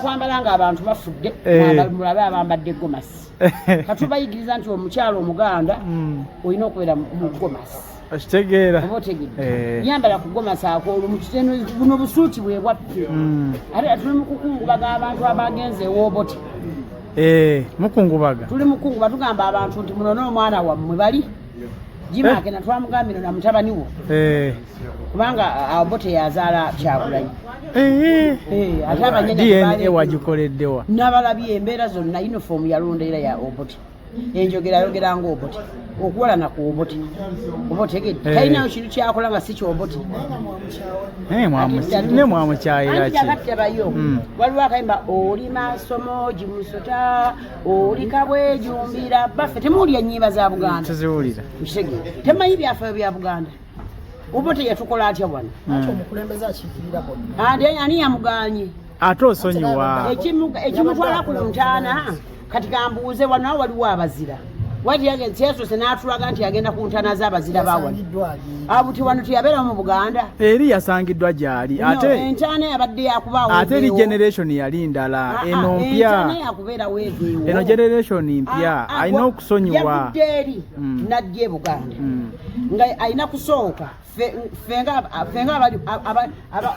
kwambala nga abantu bafudde mulabe abambadde gomasi katubayigiriza nti omukyalo omuganda olina okubeera mu gomasi akitegeera yambala ku gomasi akoolumu kiteno buno busuuti bwe bwaffe ate tuli mu kukungubaga abantu abagenze ewoobote mukungubaga tuli mukunguba tugamba abantu nti muno n'omwana wammwe bali Jimake na twamugambira na mutabani wo kubanga abote yazaala Kyagulanyi DNA wagikoleddewa nabalabye embeera zonna uniform yalondeera ya obote enjogera yogera ngo obote okuwala na ku obote obotegedde talina kintu kyakola nga si kyobote ne mwamukyayira ki akattebayo waliwo akayimba oli masomo gimusota oli kabwe jumbira baffe temuwulya ennyimba za Buganda teziwulira temanyi byafaayo bya Buganda obote yatukola atya wano omukulembeze akiikirira bonna ani yamuganye ate osonyiwa ekimutwala ku ntaana kati kambuuze wano waliwo abazira wati yagenze yasose n'atulaga nti yagenda ku ntaana z'abazira bawano abuti wano teyabeera mu Buganda eri yasangiddwa gyali ate entaana yabadde yakubaawo ate eri generation yali ndala eno mpya entaana yakubeera weeveewo eno generation mpya alina okusonyiwa yavudde eri najja e Buganda nga alina kusooka fenga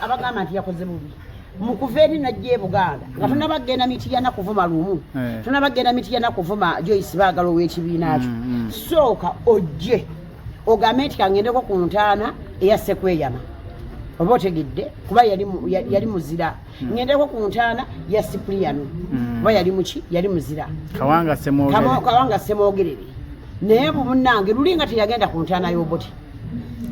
abagamba nti yakoze bubi mukuva eri najja e Buganda nga tonabagenda miti yana kuvuma lumu tonabagenda miti yana kuvuma Joyce baagala ow'ekibiina kyo sooka ojje ogambe nti kangendeko ku ntaana eya Sekweyama oba otegedde kuba yali muzira ngendeko ku ntaana ya Cipriano oba yali muki yali muzira Kawanga Semoogerere naye bumunange luli nga teyagenda ku ntaana y'obote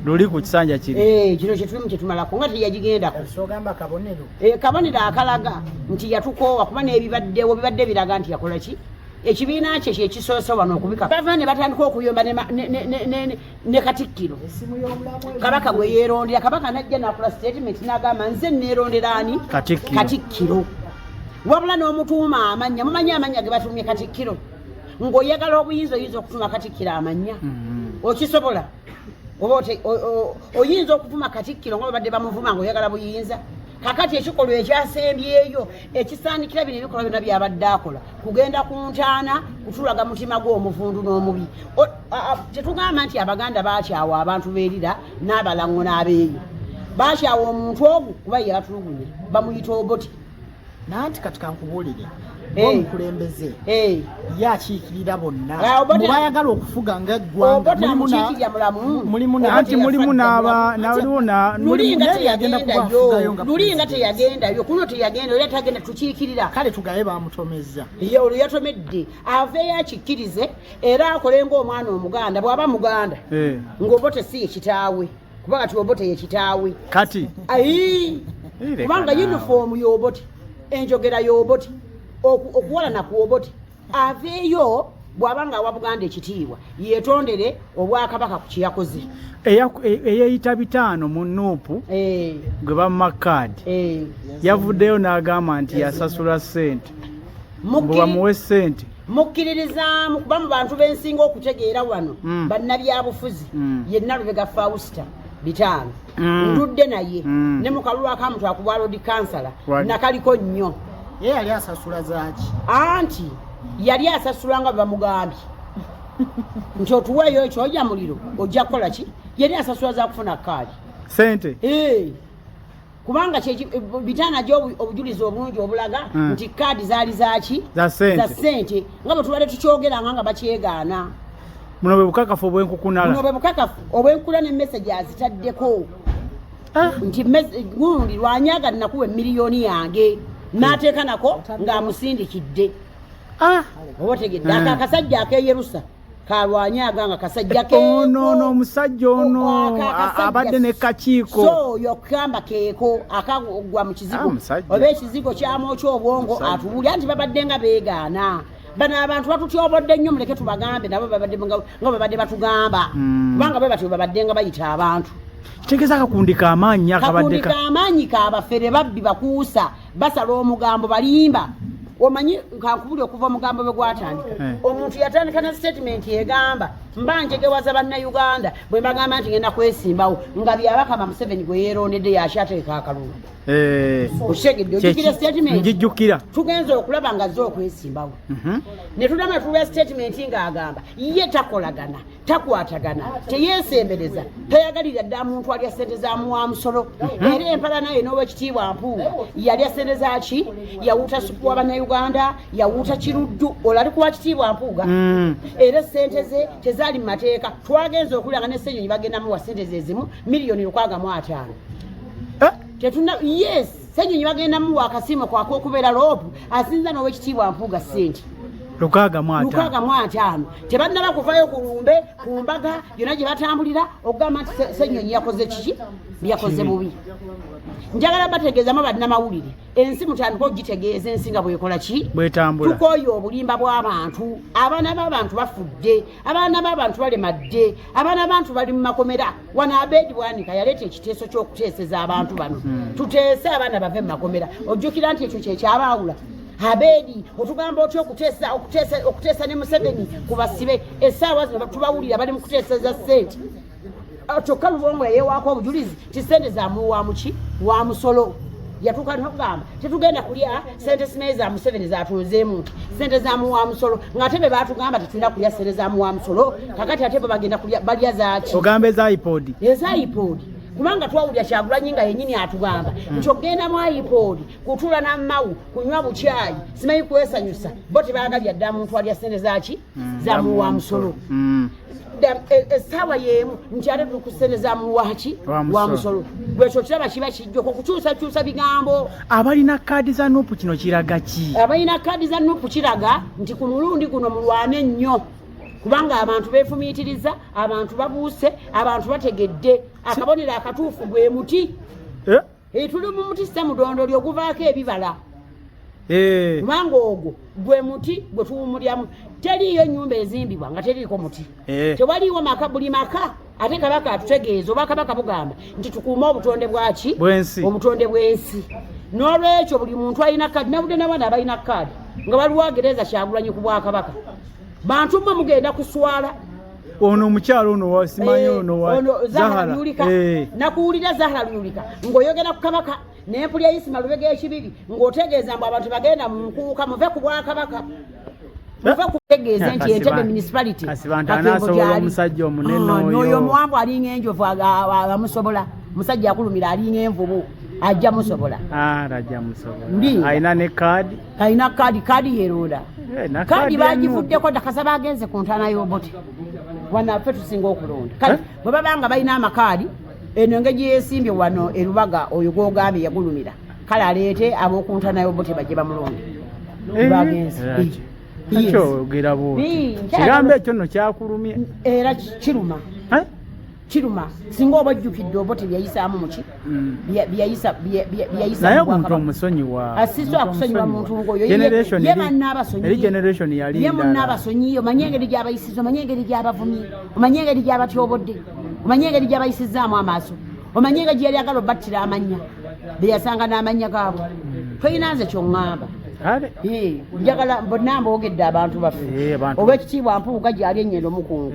luli ku kisanja kiri kino kyetulimu kyetumalako nga teyagigendako sogamba kabonero kabonero akalaga nti yatukoowa kuba n'ebibaddewo bibadde biraga nti yakola ki ekibiina kye kyekisoose wano okubika bava ne batandika okuyomba ne Katikkiro kabaka gwe yeerondera kabaka najja nakola statement n'agamba nze neerondera ani Katikkiro wabula n'omutuuma amanya mumanyi amanya ge batumye Katikkiro ng'oyagala obuyinza oyinza okutuma Katikkiro amanya okisobola oba oyinza okuvuma Katikkiro nga babadde bamuvuma ng'oyagala buyinza kakati ekikolwa ekyasembyeyo ekisaanikira bino ebikolwa byonna byabadde akola kugenda ku ntaana kutulaga mutima gw'omuvundu n'omubi tetugamba nti Abaganda baakyawa abantu beerira n'abalango n'abeeyo baakyawa omuntu ogwo kuba ye yatulugunye bamuyita obote nanti kati kankubuulire omukulembeze yakiikirira bonna mubayagala okufuga nga eggwanga lulinga teyagendayo kuno teyagenda era tagenda tukiikirira kale tugaye bamutomeza olwo yatomedde aveeyo akikkirize era akole ng'omwana omuganda bw'aba muganda ng'obote si yekitaawe kuba kati obote yekitaawe kati kubanga uniform y'obote enjogera y'obote okuwalana ku obote aveeyo bw'abanga awa Buganda ekitiibwa yeetondere obwakabaka ku kyeyakoze eyeyita bitaano mu Nuupu gwe bamumakkaadi yavuddeyo n'agamba nti yasasula ssente mbu bamuwe ssente mukkiririzaamu kuba mu bantu b'ensinga okutegeera wano bannabyabufuzi yenna Lubega Fausta bitaano ndudde naye ne mu kalulu akamuntu akubwa Lord Kansala nakaliko nnyo ye yali asasula zaaki anti yali asasula nga bamugambye nti otuweeyo ekyo ojja muliro ojja kukola ki yali asasula za kufuna kaadi sente kubanga bitaana gyo obujulizi obulungi obulaga nti kaadi zaali zaaki za ssente nga bwe tubadde tukyogeranga nga bakyegaana muno bwe bukakafu obwenkula ne message azitaddeko nti gundi lwanyaga nakuwa miliyoni yange n'ateeka nako ng'amusindikidde obotegedde akakasajja akeyerusa kalwanyaga nga kasajja ono omusajja ono abadde ne kakiiko so yokugamba keeko akagwa mu kizigo oba ekizigo kyamwokya obwongo atuwulya nti babadde nga beegaana bano abantu batutyobodde nnyo muleke tubagambe nabo nga babadde batugamba kubanga bwe batyo babadde nga bayita abantu kitegeeza kakundika amaanyi kabafere babbi bakuusa basala omugambo balimba omanyi kankubuli okuva omugambo bwe gwatandika omuntu yatandika na statement egamba mba njegewaza bannayuganda bwe mbagamba nti ngenda kwesimbawo nga byabakama Museveni gwe yeerondedde yakyateeka akalulu okitegedde ojjukira statement njijjukira tugenza okulaba nga azze okwesimbawo ne tudama tuwa statement ng'agamba ye takolagana takwatagana teyeesembereza tayagalira dda muntu alya ssente zamuwa musolo era empalana ye n'owekitiibwa Mpuuga yalya ssente zaki yawuuta supu wa bannayuganda yawuuta kiruddu olali kuwa kitiibwa Mpuuga era ssente ze tezaali mu mateeka twagenza okulanga ne Ssenyonyi bagenda muwa ssente ze zimu miliyoni 105 tetuna yes Ssenyonyi bagenda muwa akasiimo kwak'okubeera loopu asinza n'owekitiibwa Mpuuga ssente 605 tebannaba kuvayo ku lumbe ku mbaga yonna gye batambulira okugamba nti Ssenyonyi yakoze kiki byakoze bubi njagala bategeezamu bannamawulire ensi mutandika ogitegeeza ensi nga bwekola ki bwetambula tukooye obulimba bw'abantu abaana b'abantu bafudde abaana b'abantu balemadde abaana b'abantu bali mu makomera wano Abeid Bwanika yaleeta ekiteeso ky'okuteeseza abantu bano tuteese abaana bave mu makomera ojjukira nti ekyo kyekyabaawula Abeid otugamba otya okuteesa ne Museveni kubasibe essaawa zino tubawulira bali mu kuteeseza ssente kyokka Lubongo yeewaako obujulizi ti ssente zamuwa muki wa musolo yatuuka nokugamba tetugenda kulya ssente simaye za Museveni zatuuzeemu ssente zamuwa musolo ng'ate be baatugamba tetulina kulya ssente zamuwa musolo kakati ate be bagenda kulya balya zaaki ogamba eza iPod kubanga twawulira Kyagulanyi nga yennyini atugamba nti ogenda mu iPod kutuula n'amawu kunywa bukyayi simanyi kwesanyusa bo tebaagalya dda muntu alya ssente zaaki zamuwa musolo essaawa y'emu nti ate tuli ku ssente zamuwaki wa musolo gwekyo kiraba kiba kijjoko okukyusakyusa bigambo abalina kaadi za nuupu kino kiraga ki abalina kaadi za nuupu kiraga nti ku mulundi guno mulwane ennyo kubanga abantu beefumiitiriza abantu babuuse abantu bategedde akabonero akatuufu gwe muti tuli mu muti ssemudondoli oguvaako ebibala kubanga ogwo gwe muti gwe tuwumulyamu teriiyo nnyumba ezimbibwa nga teriiko muti tewaliiwo maka buli maka ate kabaka atutegeeza oba kabaka bugamba nti tukuume obutonde bwaki obutonde bw'ensi n'olwekyo buli muntu alina kaadi nabudde n'abaana abalina kaadi nga baliwo agereza Kyagulanyi ku bwakabaka bantu mmwe mugenda kuswala ono omukyalo ono wasimanyi ono wa Zahara nakuwulira Zahara Luyulika ng'oyogera ku kabaka n'empulya Isima Lubega ekibiri ng'otegeeza mbu abantu bagenda mu nkuuka muve ku bwakabaka muve kutegeeza nti Entebbe municipality abantu anaasobola omusajja omunene oyo omuwanvu alinga enjovu amusobola musajja akulumira alinga envubu ajja musobola alina ne kaadi alina kaadi yeronda kaadi bagivuddeko dakasa bagenze ku ntaana y'Obote wanaffe tusinga okulonda kale bwe babanga balina amakaadi eno engeri yeesimbye wano e Lubaga oyo gw'ogambye yagulumira kale aleete ab'oku ntaana y'Obote bajje bamulonde bagenze kyogera bwoti kigambo ekyo nno kyakulumye era kiruma singa oba ojjukidde Obote byayisaamu muki byayisa naye omuntu omusonyiwa asiso akusonyiwa muntu ngoyo ye bannaabasonyi ye munnaabasonyi omanye engeri gy'abayisiza omanye engeri gy'abavumye omanye engeri gy'abatyobodde omanye engeri gy'abayisizaamu amaaso omanye engeri gyeyali agala obattira amannya beyasanga n'amannya gaabwe toyina nze kyoŋŋamba njagala bonna mboogedde abantu baffe olw'ekitiibwa Mpuuga gyali ennyendo mukungu